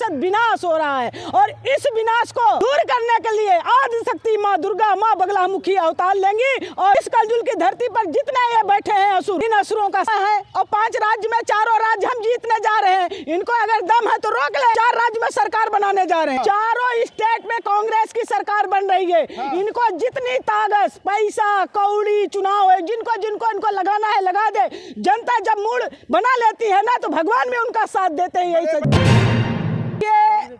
प्रतिशत विनाश हो रहा है और इस विनाश को दूर करने के लिए आदि शक्ति माँ दुर्गा, माँ बगलामुखी अवतार लेंगी और इस कलयुग की धरती पर जितने ये बैठे हैं असुर, इन असुरों का है और 5 राज्य में 4 राज्य हम जीतने जा रहे हैं। इनको अगर दम है तो रोक ले। 4 राज्य में सरकार बनाने जा रहे हैं। 4 स्टेट में कांग्रेस की सरकार बन रही है। इनको जितनी ताकत, पैसा, कौड़ी, चुनाव है, जिनको जिनको इनको लगाना है लगा दे। जनता जब मूड बना लेती है ना तो भगवान भी उनका साथ देते हैं। यही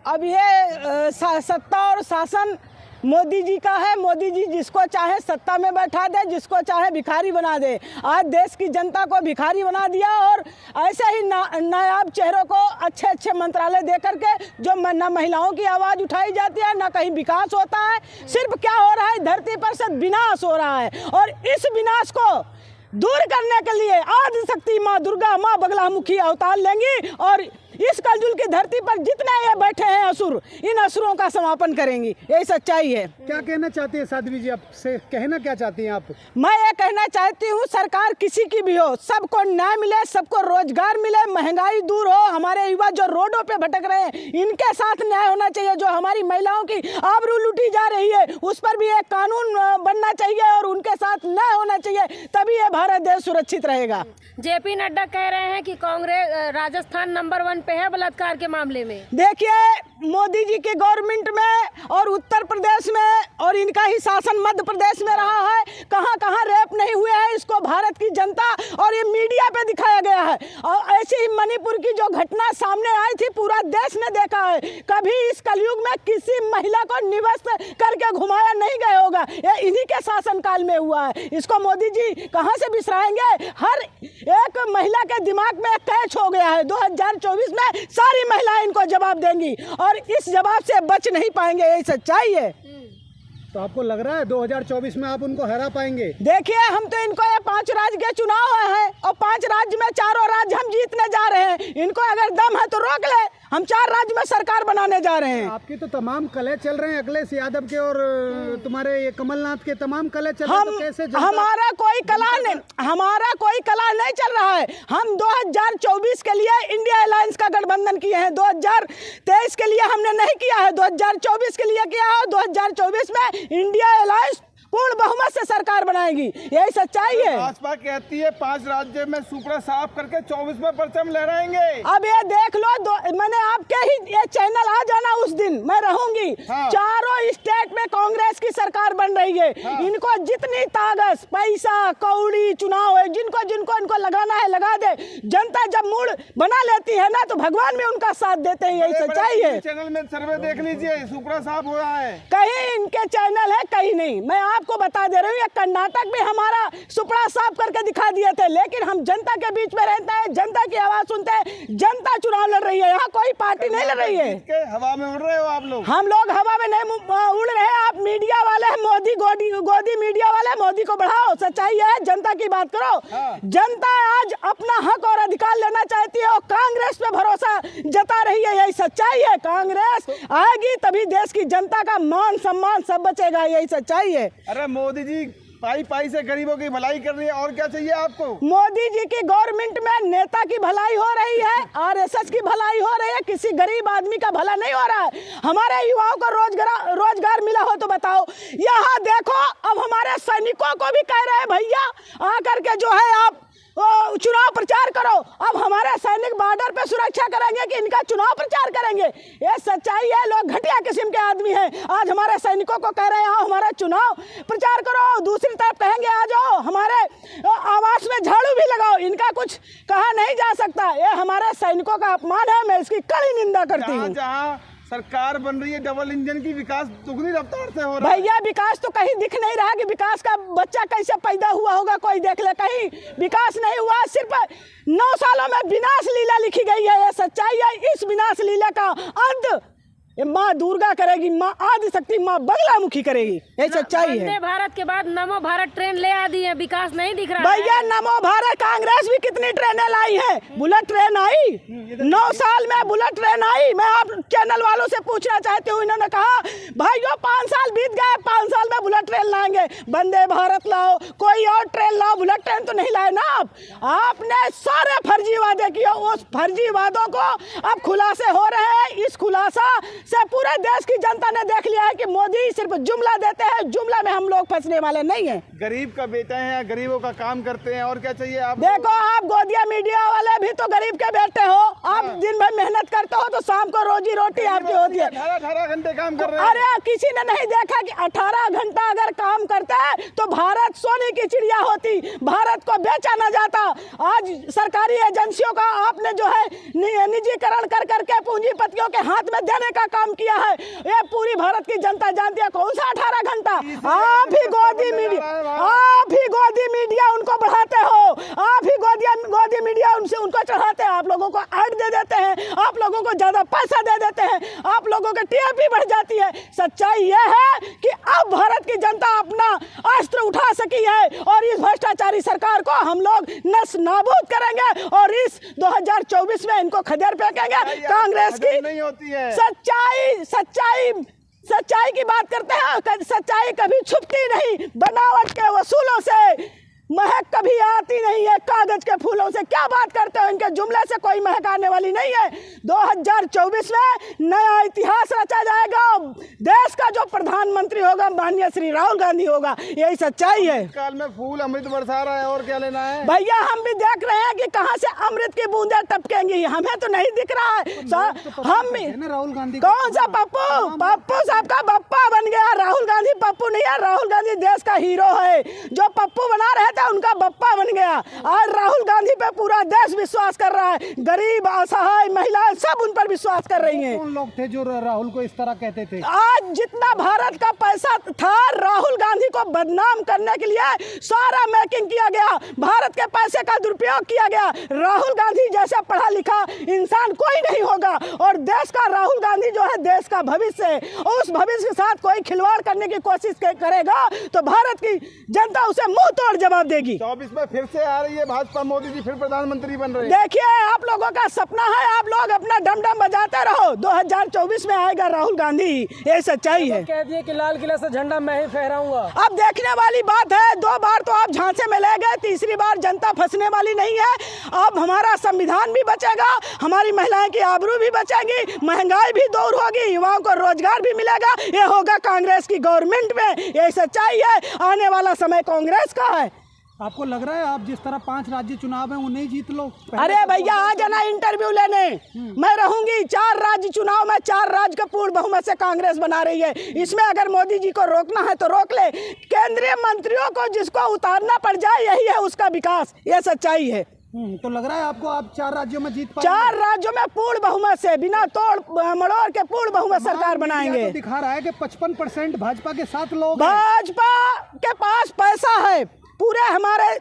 अब ये सत्ता और शासन मोदी जी का है। मोदी जी जिसको चाहे सत्ता में बैठा दे, जिसको चाहे भिखारी बना दे। आज देश की जनता को भिखारी बना दिया और ऐसे ही नायाब चेहरों को अच्छे अच्छे मंत्रालय दे करके जो न महिलाओं की आवाज़ उठाई जाती है, न कहीं विकास होता है। सिर्फ क्या हो रहा है, धरती पर से विनाश हो रहा है और इस विनाश को दूर करने के लिए आदि शक्ति माँ दुर्गा, माँ बगलामुखी अवतार लेंगी और इस कलयुग की धरती पर जितने ये बैठे हैं असुर, इन असुरों का समापन करेंगी। यही सच्चाई है। क्या कहना चाहती है साध्वी जी, आपसे कहना क्या चाहती हैं आप? मैं ये कहना चाहती हूँ, सरकार किसी की भी हो, सबको न्याय मिले, सबको रोजगार मिले, महंगाई दूर हो। हमारे युवा जो रोडों पे भटक रहे हैं, इनके साथ न्याय होना चाहिए। जो हमारी महिलाओं की आबरू लूटी जा रही है, उस पर भी एक कानून बनना चाहिए और उनके साथ न्याय होना चाहिए, तभी ये भारत देश सुरक्षित रहेगा। जेपी नड्डा कह रहे हैं कि कांग्रेस राजस्थान नंबर 1 पे है बलात्कार के मामले में। देखिए, मोदी जी की गवर्नमेंट में और उत्तर प्रदेश में और इनका ही शासन मध्य प्रदेश में रहा है। कहां कहां रेप नहीं हुए हैं, इसको भारत की जनता और ये मीडिया पे दिखाया गया है। और ऐसी ही मणिपुर की जो घटना सामने आई थी, पूरा देश ने देखा है। कभी इस कलयुग में किसी महिला को निवस्त करके घुमाया नहीं गया होगा, ये इन्हीं के शासन काल में हुआ है। इसको मोदी जी कहां से बिसराएंगे? हर एक महिला के दिमाग में कैच हो गया है। 2024 में सारी महिलाएं इनको जवाब देंगी और इस जवाब से बच नहीं पाएंगे। यही सच्चाई है। तो आपको लग रहा है 2024 में आप उनको हरा पाएंगे? देखिए, हम तो इनको ये 5 राज्य के चुनाव है और 5 राज्य में 4 राज्य हम जीतने जा रहे हैं। इनको अगर दम है तो रोक ले। हम 4 राज्य में सरकार बनाने जा रहे हैं। आपकी तो तमाम कले चल रहे हैं, अखिलेश यादव के और तुम्हारे ये कमलनाथ के तमाम कले चल रहे हैं। तो कैसे हमारा कोई कला नहीं चल रहा है। हम 2024 के लिए इंडिया अलायंस का गठबंधन किए हैं। 2023 के लिए हमने नहीं किया है, 2024 के लिए किया है। 2024 में इंडिया अलायंस पूर्ण बहुमत से सरकार बनाएगी। यही सच्चाई है। भाजपा कहती है 5 राज्य में सुपड़ा साफ करके 24 में परचम लहराएंगे। अब ये देख लो, मैंने आपके ही ये चैनल आ जाना, उस दिन मैं रहूंगी। 4 स्टेट में कांग्रेस की सरकार बन रही है। इनको जितनी ताकत, पैसा, कौड़ी, चुनाव है, जिनको जिनको इनको लगाना है लगा दे। जनता जब मूड बना लेती है ना तो भगवान भी उनका साथ देते हैं। यही सच्चाई है। चैनल में सर्वे देख लीजिए, सुपड़ा साफ हो रहा है। कहीं इनके चैनल है, कहीं नहीं। मैं आपको बता दे रही हूँ, ये कर्नाटक में हमारा सुपड़ा साफ करके दिखा दिए थे, लेकिन हम जनता के बीच में रहते हैं, जनता की आवाज सुनते हैं। जनता चुनाव लड़ रही है, यहाँ कोई पार्टी नहीं लड़ रही है। हवा में उड़ रहे हो आप लोग? हम लोग हवा में नहीं उड़ रहे हैं। आप मीडिया वाले हैं, मोदी गोदी मीडिया वाले, मोदी को बढ़ाओ। सच्चाई है, जनता की बात करो। जनता आज अपना हक और अधिकार लेना चाहती है और कांग्रेस पे भरोसा जता रही है। यही सच्चाई है। कांग्रेस आएगी तभी देश की जनता का मान सम्मान सब बचेगा। यही सच्चाई है। अरे मोदी जी पाई से गरीबों की भलाई कर रही है, और क्या चाहिए आपको? मोदी जी की गवर्नमेंट में नेता की भलाई हो रही है, आरएसएस की भलाई हो रही है, किसी गरीब आदमी का भला नहीं हो रहा है। हमारे युवाओं को रोजगार मिला हो तो बताओ। यहाँ देखो, अब हमारे सैनिकों को भी कह रहे हैं भैया आकर के जो है आप चुनाव प्रचार करो। अब हमारे सैनिक बॉर्डर पे सुरक्षा करेंगे कि इनका चुनाव प्रचार करेंगे? ये सच्चाई है। लोग घटिया किस्म के आदमी हैं। आज हमारे सैनिकों को कह रहे हैं आओ हमारा चुनाव प्रचार करो, दूसरी तरफ कहेंगे आ जाओ हमारे आवास में झाड़ू भी लगाओ। इनका कुछ कहा नहीं जा सकता। ये हमारे सैनिकों का अपमान है। मैं इसकी कड़ी निंदा करती हूँ। जहाँ सरकार बन रही है डबल इंजन की, विकास दुगनी रफ्तार से हो रहा है। भैया विकास तो कहीं दिख नहीं रहा कि विकास का बच्चा कैसे पैदा हुआ होगा, कोई देख ले। कहीं विकास नहीं हुआ। सिर्फ 9 सालों में विनाश लीला लिखी गई है। ये सच्चाई है। इस विनाश लीला का अंत माँ दुर्गा करेगी, माँ आदि शक्ति, माँ बगलामुखी करेगी। ये सच्चाई है। वंदे भारत के बाद नमो भारत ट्रेन ले आ दी है, विकास नहीं दिख रहा भैया। नमो भारत कांग्रेस भी कितनी ट्रेनें लाई है। बुलेट ट्रेन आई 9 साल में, बुलेट ट्रेन आई। मैं आप चैनल वालों से पूछना चाहती हूँ, इन्होंने कहा भाइयों 5 साल बीत गए, 5 साल में बुलेट ट्रेन लाएंगे। वंदे भारत लाओ, कोई और ट्रेन लाओ, बुलेट ट्रेन तो नहीं लाए ना आपने सारे फर्जी वादे किए। उस फर्जी वादों को अब खुलासे हो रहे हैं। इस खुलासे से पूरे देश की जनता ने देख लिया है कि मोदी सिर्फ जुमला देते हैं, जुमला में हम लोग फंसने वाले नहीं हैं। गरीब का बेटा है, गरीबों का काम करते हैं, और क्या चाहिए आप? देखो आप गोदिया मीडिया वाले भी तो गरीब के बेटे हो, आप दिन भर मेहनत करते हो तो शाम को रोजी रोटी आपकी होती है। 18 घंटे काम कर रहे हैं। अरे किसी ने नहीं देखा कि 18 घंटा अगर काम करता है तो भारत सोने की चिड़िया होती, भारत को बेचा न जाता। आज सरकारी एजेंसियों का आपने जो है निजीकरण कर करके पूंजीपतियों के हाथ में देने का काम किया है। ये पूरी भारत की जनता जानती है। कौन सा 18 घंटा? आप ही गोदी मीडिया उनको बढ़ाते हो, आप ही गोदी मीडिया उनसे उनको चढ़ाते हैं, आप लोगों को ऐड दे देते हैं, आप लोगों को ज्यादा पैसा दे देते हैं, आप लोगों की टीआरपी बढ़ जाती है। सच्चाई यह है कि अब भारत की जनता अपना अस्त्र उठा सकी है और इस भ्रष्टाचारी सरकार को हम लोग नस नाबूद करेंगे और इस 2024 में इनको खदेड़ फेंकेंगे। कांग्रेस की नहीं होती है। सच्चाई की बात करते हैं, सच्चाई कभी छुपती नहीं। बनावट के वसूलों से महक कभी आती नहीं है, कागज के फूलों से। क्या बात करते हो? इनके जुमले से कोई महक आने वाली नहीं है। 2024 में नया इतिहास रचा जाएगा। देश का जो प्रधानमंत्री होगा माननीय श्री राहुल गांधी होगा, यही सच्चाई है। काल में फूल अमृत बरसा रहा है, और क्या लेना है? भैया हम भी देख रहे हैं कि कहां से अमृत की बूंदें टपकेंगी, हमें तो नहीं दिख रहा है। हम राहुल गांधी कौन सा पप्पू साहब का बप्पा बन गया। राहुल गांधी पप्पू नहीं है, राहुल गांधी देश का हीरो है। जो पप्पू बना रहे थे उनका बप्पा बन गया। आज राहुल गांधी पे पूरा देश विश्वास कर रहा है, गरीब असहाय महिलाएं सब उन पर विश्वास कर रही हैं। कौन लोग थे जो राहुल को इस तरह कहते थे? आज जितना भारत का पैसा था राहुल गांधी को बदनाम करने के लिए सारा मेकिंग किया गया, भारत के पैसे का दुरुपयोग किया गया। राहुल गांधी जैसा पढ़ा लिखा इंसान कोई नहीं होगा और देश का राहुल गांधी जो है देश का भविष्य है। उस भविष्य के साथ कोई खिलवाड़ करने की कोशिश करेगा तो भारत की जनता उसे मुंह तोड़ जवाब देगी। 24 में फिर से आ रही है भाजपा, मोदी जी फिर प्रधानमंत्री बन रहे हैं। देखिए आप लोगों का सपना है, आप लोग अपना डम डम बजाते रहो। 2024 में आएगा राहुल गांधी, ये सच्चाई है। कह दिए कि लाल किला से झंडा मैं ही फहराऊंगा। अब देखने वाली बात है, 2 बार तो आप झांसे में ले गए, तीसरी बार जनता फंसने वाली नहीं है। अब हमारा संविधान भी बचेगा, हमारी महिलाएं की आबरू भी बचेगी, महंगाई भी दूर होगी, युवाओं को रोजगार भी मिलेगा। ये होगा कांग्रेस की गवर्नमेंट में, ये सच्चाई है। आने वाला समय कांग्रेस का है। आपको लग रहा है आप जिस तरह 5 राज्य चुनाव है उन्हें जीत लो? अरे भैया आ जाना इंटरव्यू लेने, मैं रहूंगी। 4 राज्य चुनाव में 4 राज्य का पूर्ण बहुमत से कांग्रेस बना रही है। इसमें अगर मोदी जी को रोकना है तो रोक ले। केंद्रीय मंत्रियों को जिसको उतारना पड़ जाए यही है उसका विकास, ये सच्चाई है। तो लग रहा है आपको आप 4 राज्यों में जीत पाएंगे? 4 राज्यों में पूर्ण बहुमत से, बिना तोड़ मड़ोड़ के पूर्ण बहुमत सरकार बनाएंगे। तो दिखा रहा है कि 55% भाजपा के साथ लोग हैं। भाजपा के पास पैसा है, पूरे हमारे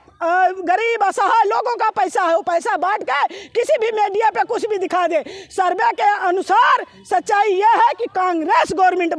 गरीब असहाय लोगों का पैसा है। वो पैसा बांट के किसी भी मीडिया पे कुछ भी दिखा दे। सर्वे के अनुसार सच्चाई यह है कि कांग्रेस गवर्नमेंट